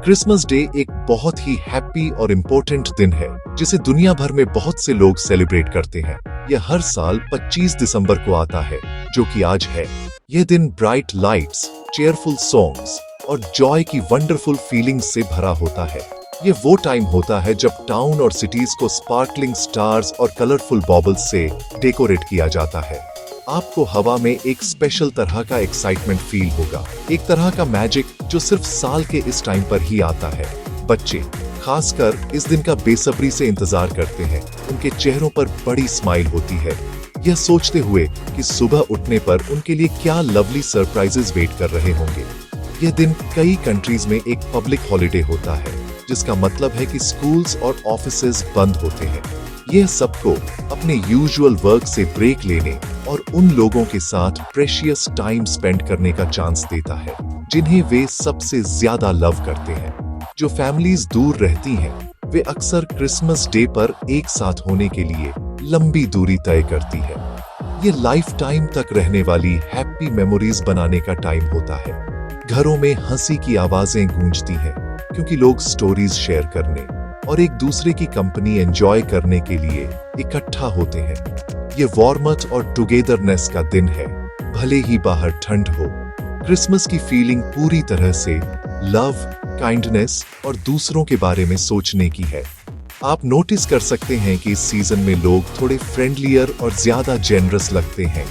Christmas day एक बहुत ही happy और इम्पोर्टेंट दिन है जिसे दुनिया भर में बहुत से लोग सेलिब्रेट करते हैं। यह हर साल 25 दिसंबर को आता है, जो कि आज है। यह दिन ब्राइट लाइट्स, चेयरफुल सॉन्ग्स और जॉय की वंडरफुल फीलिंग्स से भरा होता है। ये वो टाइम होता है जब टाउन और सिटीज को स्पार्कलिंग स्टार्स और कलरफुल बॉबल्स से डेकोरेट किया जाता है। आपको हवा में एक स्पेशल तरह का एक्साइटमेंट फील होगा, एक तरह का मैजिक जो सिर्फ साल के इस टाइम पर ही आता है। बच्चे खासकर इस दिन का बेसब्री से इंतजार करते हैं। उनके चेहरों पर बड़ी स्माइल होती है, यह सोचते हुए कि सुबह उठने पर उनके लिए क्या लवली सरप्राइजेस वेट कर रहे होंगे। यह दिन कई कंट्रीज में एक पब्लिक हॉलिडे होता है, जिसका मतलब है कि स्कूल्स और ऑफिसेज बंद होते हैं। यह सबको अपने यूजुअल वर्क से ब्रेक लेने और उन लोगों के साथ प्रेशियस टाइम स्पेंड करने का चांस देता है जिन्हें वे सबसे ज्यादा लव करते हैं। जो फैमिलीज दूर रहती हैं, वे अक्सर क्रिसमस डे पर एक साथ होने के लिए लंबी दूरी तय करती है। ये लाइफ टाइम तक रहने वाली हैप्पी मेमोरीज बनाने का टाइम होता है। घरों में हंसी की आवाजें गूंजती हैं क्योंकि लोग स्टोरीज शेयर करने और एक दूसरे की कंपनी एंजॉय करने के लिए इकट्ठा होते हैं। ये वार्मथ और टुगेदरनेस का दिन है, भले ही बाहर ठंड हो। क्रिसमस की फीलिंग पूरी तरह से लव, काइंडनेस और दूसरों के बारे में सोचने की है। आप नोटिस कर सकते हैं कि इस सीजन में लोग थोड़े फ्रेंडलियर और ज्यादा जेनरस लगते हैं।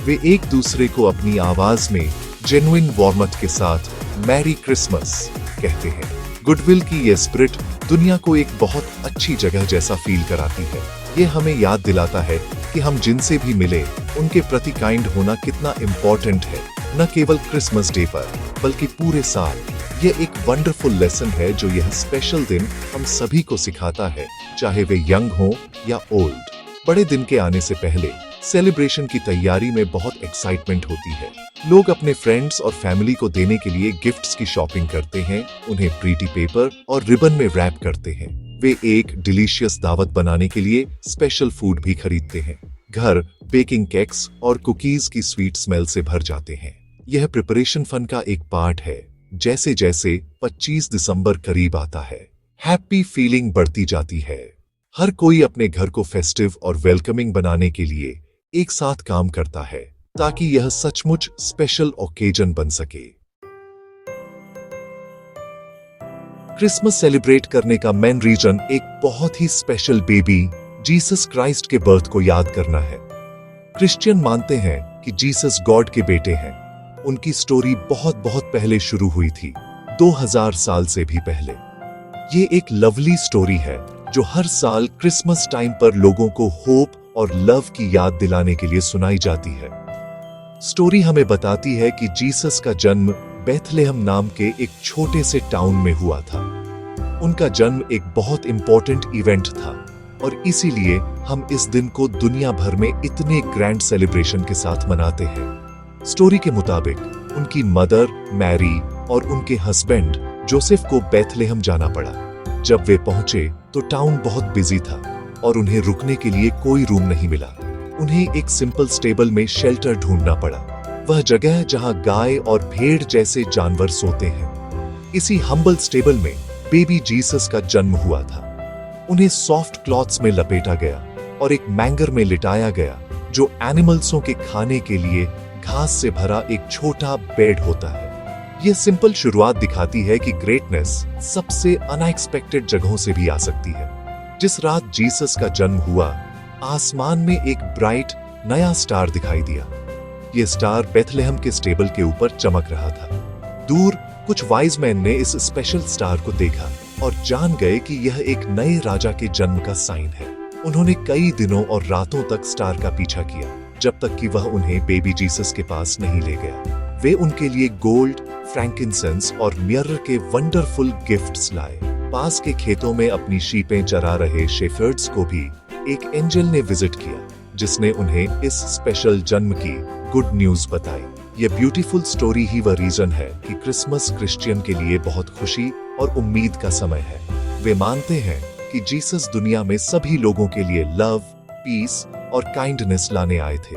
वे एक दूसरे को अपनी आवाज में जेन्युइन वार्मथ के साथ मैरी क्रिसमस कहते हैं। गुडविल की यह स्पिरिट दुनिया को एक बहुत अच्छी जगह जैसा फील कराती है। ये हमें याद दिलाता है कि हम जिनसे भी मिले उनके प्रति काइंड होना कितना इम्पोर्टेंट है, न केवल क्रिसमस डे पर बल्कि पूरे साल। यह एक वंडरफुल लेसन है जो यह स्पेशल दिन हम सभी को सिखाता है, चाहे वे यंग हो या ओल्ड। बड़े दिन के आने से पहले सेलिब्रेशन की तैयारी में बहुत एक्साइटमेंट होती है। लोग अपने फ्रेंड्स और फैमिली को देने के लिए गिफ्ट्स की शॉपिंग करते हैं, उन्हें प्रीटी पेपर और रिबन में रैप करते हैं। वे एक डिलीशियस दावत बनाने के लिए स्पेशल फूड भी खरीदते हैं। घर बेकिंग केक्स और कुकीज की स्वीट स्मेल से भर जाते हैं। यह प्रिपरेशन फन का एक पार्ट है। जैसे जैसे 25 दिसंबर करीब आता है, हैप्पी फीलिंग बढ़ती जाती है। हर कोई अपने घर को फेस्टिव और वेलकमिंग बनाने के लिए एक साथ काम करता है ताकि यह सचमुच स्पेशल ओकेजन बन सके। क्रिसमस सेलिब्रेट करने का मेन रीजन एक बहुत ही स्पेशल बेबी जीसस क्राइस्ट के बर्थ को याद करना है। क्रिश्चियन मानते हैं कि जीसस गॉड के बेटे हैं। उनकी स्टोरी बहुत बहुत पहले शुरू हुई थी, 2000 साल से भी पहले। ये एक लवली स्टोरी है जो हर साल क्रिसमस टाइम पर लोगों को होप और लव की याद दिलाने के लिए सुनाई जाती है। स्टोरी हमें बताती है कि जीसस का जन्म बेथलेहम नाम के एक छोटे से टाउन में हुआ था। उनका जन्म एक बहुत इंपॉर्टेंट इवेंट था और इसीलिए हम इस दिन को दुनिया भर में इतने ग्रैंड सेलिब्रेशन के साथ मनाते हैं। स्टोरी के मुताबिक उनकी मदर मैरी और उनके हस्बैंड जोसेफ को बेथलेहम जाना पड़ा। जब वे पहुंचे तो टाउन बहुत बिजी था और उन्हें रुकने के लिए कोई रूम नहीं मिला। उन्हें एक सिंपल स्टेबल में शेल्टर ढूंढना पड़ा, वह जगह जहां गाय और भेड़ जैसे जानवर सोते हैं। इसी हम्बल स्टेबल में बेबी जीसस का जन्म हुआ था। उन्हें सॉफ्ट क्लॉथ्स में लपेटा गया और एक मैंगर में लिटाया गया, जो एनिमल्सों के खाने के लिए घास से भरा एक छोटा बेड होता है। यह सिंपल शुरुआत दिखाती है कि ग्रेटनेस सबसे अनएक्सपेक्टेड जगहों से भी आ सकती है। जिस रात जीसस का जन्म हुआ, आसमान में एक ब्राइट नया स्टार दिखाई दिया। यह स्टार बेथलेहम के स्टेबल के ऊपर चमक रहा था। दूर कुछ वाइज मैन ने इस स्पेशल स्टार को देखा और जान गए कि यह एक नए राजा के जन्म का साइन है। उन्होंने कई दिनों और रातों तक स्टार का पीछा किया, जब तक कि वह उन्हें बेबी जीसस के पास नहीं ले गया। वे उनके लिए गोल्ड, फ्रैंकिंसेंस और मिरर के वंडरफुल गिफ्ट्स लाए। पास के खेतों में अपनी शीपें चरा रहे शेफर्ड्स को भी एक एंजल ने विजिट किया, जिसने उन्हें इस स्पेशल जन्म की गुड न्यूज बताई। यह ब्यूटीफुल स्टोरी ही वह रीजन है कि क्रिसमस क्रिश्चियन के लिए बहुत खुशी और उम्मीद का समय है। वे मानते हैं कि जीसस दुनिया में सभी लोगों के लिए लव, पीस और काइंडनेस लाने आए थे।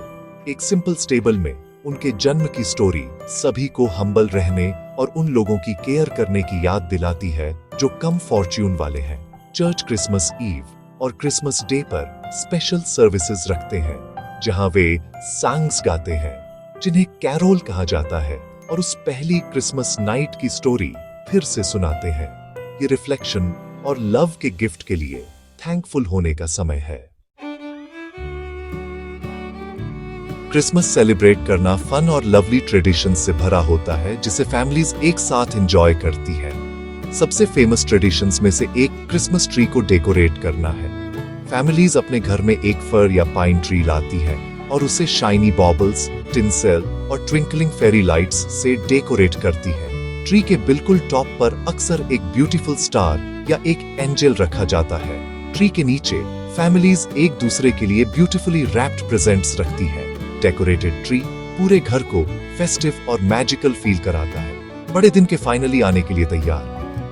एक सिंपल स्टेबल में उनके जन्म की स्टोरी सभी को हम्बल रहने और उन लोगों की केयर करने की याद दिलाती है जो कम फॉर्च्यून वाले हैं। चर्च क्रिसमस ईव और क्रिसमस डे पर स्पेशल सर्विसेज रखते हैं जहां वे सॉन्ग्स गाते हैं जिन्हें कैरोल कहा जाता है और उस पहली क्रिसमस नाइट की स्टोरी फिर से सुनाते हैं। ये रिफ्लेक्शन और लव के गिफ्ट के लिए थैंकफुल होने का समय है। क्रिसमस सेलिब्रेट करना फन और लवली ट्रेडिशन से भरा होता है जिसे फैमिलीज एक साथ एंजॉय करती हैं। सबसे फेमस ट्रेडिशंस में से एक क्रिसमस ट्री को डेकोरेट करना है। फैमिलीज अपने घर में एक फर या पाइन ट्री लाती है और उसे शाइनी बॉबल्स, टिंसेल और ट्विंकलिंग फेरी लाइट्स से डेकोरेट करती है। ट्री के बिल्कुल टॉप पर अक्सर एक ब्यूटीफुल स्टार या एक एंजल रखा जाता है। ट्री के नीचे फैमिलीज एक दूसरे के लिए ब्यूटीफुली रैप्ड प्रेजेंट्स रखती है। डेकोरेटेड ट्री पूरे घर को फेस्टिव और मैजिकल फील कराता है। बड़े दिन के फाइनली आने के लिए तैयार।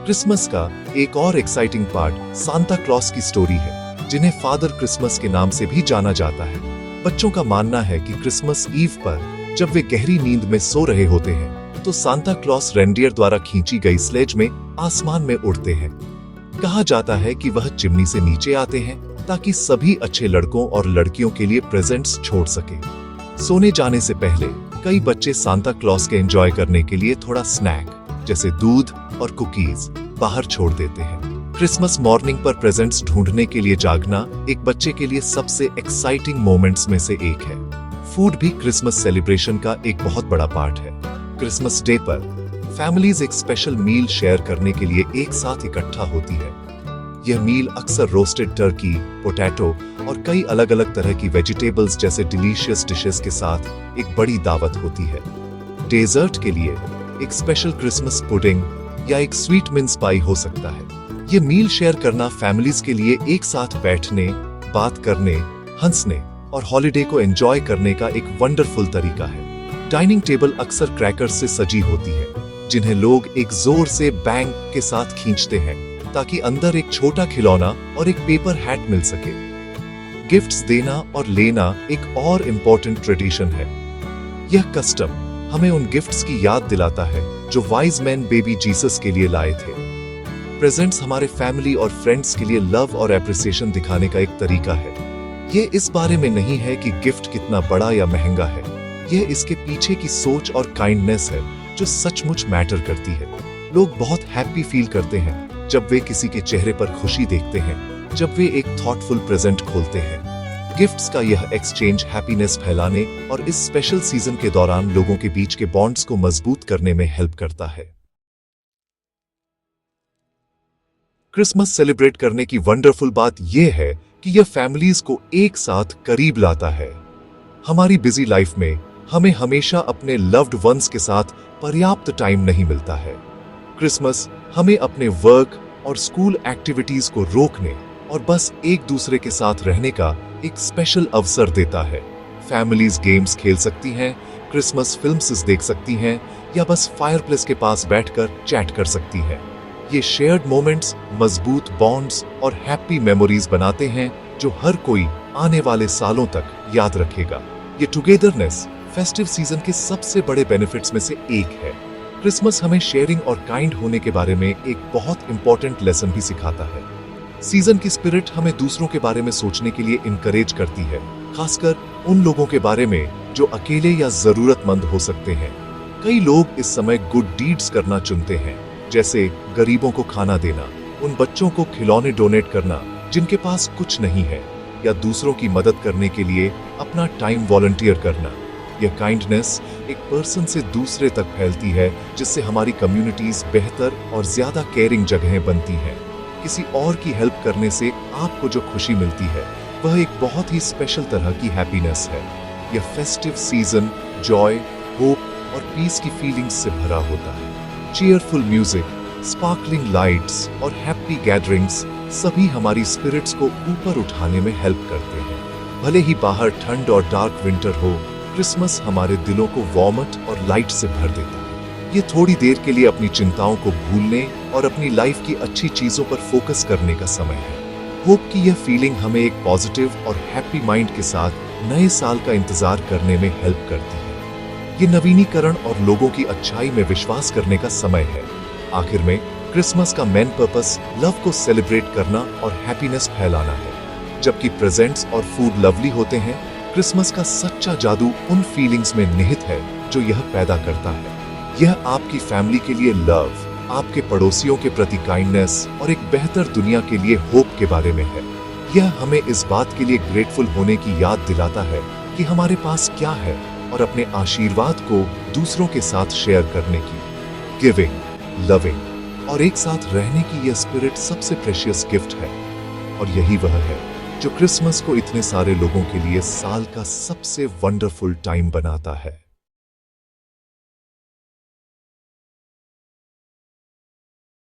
क्रिसमस का एक और एक्साइटिंग पार्ट सांता क्लॉस की स्टोरी है जिन्हें फादर क्रिसमस के नाम से भी जाना जाता है। बच्चों का मानना है कि क्रिसमस ईव पर जब वे गहरी नींद में सो रहे होते हैं तो सांता क्लॉस रेंडियर द्वारा खींची गई स्लेज में आसमान में उड़ते हैं। कहा जाता है कि वह चिमनी से नीचे आते हैं ताकि सभी अच्छे लड़कों और लड़कियों के लिए प्रेजेंट्स छोड़ सके। सोने जाने से पहले कई बच्चे सांता क्लॉस के एंजॉय करने के लिए थोड़ा स्नैक जैसे दूध और कुकीज बाहर छोड़ देते हैं। क्रिसमस मॉर्निंग पर प्रेजेंट्स ढूंढने के लिए जागना एक बच्चे के लिए सबसे एक्साइटिंग मोमेंट्स में से एक है। फूड भी क्रिसमस सेलिब्रेशन का एक बहुत बड़ा पार्ट है। क्रिसमस डे पर फैमिलीज एक स्पेशल मील शेयर करने के लिए एक साथ इकट्ठा होती है। यह मील अक्सर रोस्टेड टर्की, पोटैटो और कई अलग अलग तरह की वेजिटेबल्स जैसे डिलीशियस डिशेस के साथ एक बड़ी दावत होती है। डेजर्ट के लिए एक स्पेशल क्रिसमस पुडिंग या एक स्वीट मिन्स पाई हो सकता है। यह मील शेयर करना फैमिलीज के लिए एक साथ बैठने, बात करने, हंसने और हॉलिडे को एंजॉय करने का एक वंडरफुल तरीका है। डाइनिंग टेबल अक्सर क्रैकर्स से सजी होती है जिन्हें लोग एक जोर से बैंग के साथ खींचते हैं ताकि अंदर एक छोटा खिलौना और एक पेपर हैट मिल सके। गिफ्ट्स देना और लेना एक और इम्पोर्टेंट ट्रेडिशन है। यह कस्टम हमें उन गिफ्ट्स की याद दिलाता है जो वाइज मैन बेबी जीसस के लिए लाए थे। प्रेजेंट्स हमारे फैमिली और फ्रेंड्स के लिए लव और एप्रिसिएशन दिखाने का एक तरीका है। यह इस बारे में नहीं है कि गिफ्ट कितना बड़ा या महंगा है, यह इसके पीछे की सोच और काइंडनेस है जो सचमुच मैटर करती है। लोग बहुत हैप्पी फील करते हैं जब वे किसी के चेहरे पर खुशी देखते हैं, जब वे एक थॉटफुल प्रेजेंट खोलते हैं। गिफ्ट्स का यह एक्सचेंज हैप्पीनेस फैलाने और इस स्पेशल सीजन के दौरान लोगों के बीच के बॉन्ड्स को मजबूत करने में हेल्प करता है। क्रिसमस सेलिब्रेट करने की वंडरफुल बात यह है कि यह फैमिलीज को एक साथ करीब लाता है। हमारी बिजी लाइफ में हमें हमेशा अपने लव्ड वंस के साथ पर्याप्त टाइम नहीं मिलता है। क्रिसमस हमें अपने वर्क और स्कूल एक्टिविटीज को रोकने और बस एक दूसरे के साथ रहने का एक स्पेशल अवसर देता है। फैमिलीज गेम्स खेल सकती हैं, क्रिसमस फिल्म्स देख सकती हैं या बस फायरप्लेस के पास बैठकर चैट कर सकती हैं। ये शेयर्ड मोमेंट्स मजबूत बॉन्ड्स और हैप्पी मेमोरीज बनाते हैं जो हर कोई आने वाले सालों तक याद रखेगा। ये टुगेदरनेस फेस्टिव सीजन के सबसे बड़े बेनिफिट्स में से एक है। क्रिसमस हमें शेयरिंग और काइंड होने के बारे में एक बहुत इंपॉर्टेंट लेसन भी सिखाता है। सीजन की स्पिरिट हमें दूसरों के बारे में सोचने के लिए इनकरेज करती है, खासकर उन लोगों के बारे में जो अकेले या जरूरतमंद हो सकते हैं। कई लोग इस समय गुड डीड्स करना चुनते हैं, जैसे गरीबों को खाना देना, उन बच्चों को खिलौने डोनेट करना जिनके पास कुछ नहीं है, या दूसरों की मदद करने के लिए अपना टाइम वॉलंटियर करना। यह काइंडनेस एक पर्सन से दूसरे तक फैलती है, जिससे हमारी कम्युनिटीज बेहतर और ज्यादा केयरिंग जगहें बनती हैं। किसी और की हेल्प करने से आपको जो खुशी मिलती है वह एक बहुत ही स्पेशल तरह की हैप्पीनेस है। यह फेस्टिव सीजन जॉय, होप और पीस की फीलिंग्स से भरा होता है। चीयरफुल म्यूजिक, स्पार्कलिंग लाइट्स और हैप्पी गैदरिंग्स सभी हमारी स्पिरिट्स को ऊपर उठाने में हेल्प करते हैं। भले ही बाहर ठंड और डार्क विंटर हो, क्रिसमस हमारे दिलों को वार्मथ और लाइट से भर देता है। ये थोड़ी देर के लिए अपनी चिंताओं को भूलने और अपनी लाइफ की अच्छी चीजों पर फोकस करने का समय है। होप की यह फीलिंग हमें एक पॉजिटिव और हैप्पी माइंड के साथ नए साल का इंतजार करने में हेल्प करती है। ये नवीनीकरण और लोगों की अच्छाई में विश्वास करने का समय है। आखिर में क्रिसमस का मेन पर्पस लव को सेलिब्रेट करना और हैप्पीनेस फैलाना है। जबकि प्रेजेंट्स और फूड लवली होते हैं, क्रिसमस का सच्चा जादू उन फीलिंग्स में निहित है जो यह पैदा करता है। यह आपकी फैमिली के लिए लव, आपके पड़ोसियों के प्रति काइंडनेस और एक बेहतर दुनिया के लिए होप के बारे में है। यह हमें इस बात के लिए ग्रेटफुल होने की याद दिलाता है कि हमारे पास क्या है और अपने आशीर्वाद को दूसरों के साथ शेयर करने की। गिविंग, लविंग और एक साथ रहने की यह स्पिरिट सबसे प्रेशियस गिफ्ट है, और यही वह है जो क्रिसमस को इतने सारे लोगों के लिए साल का सबसे वंडरफुल टाइम बनाता है।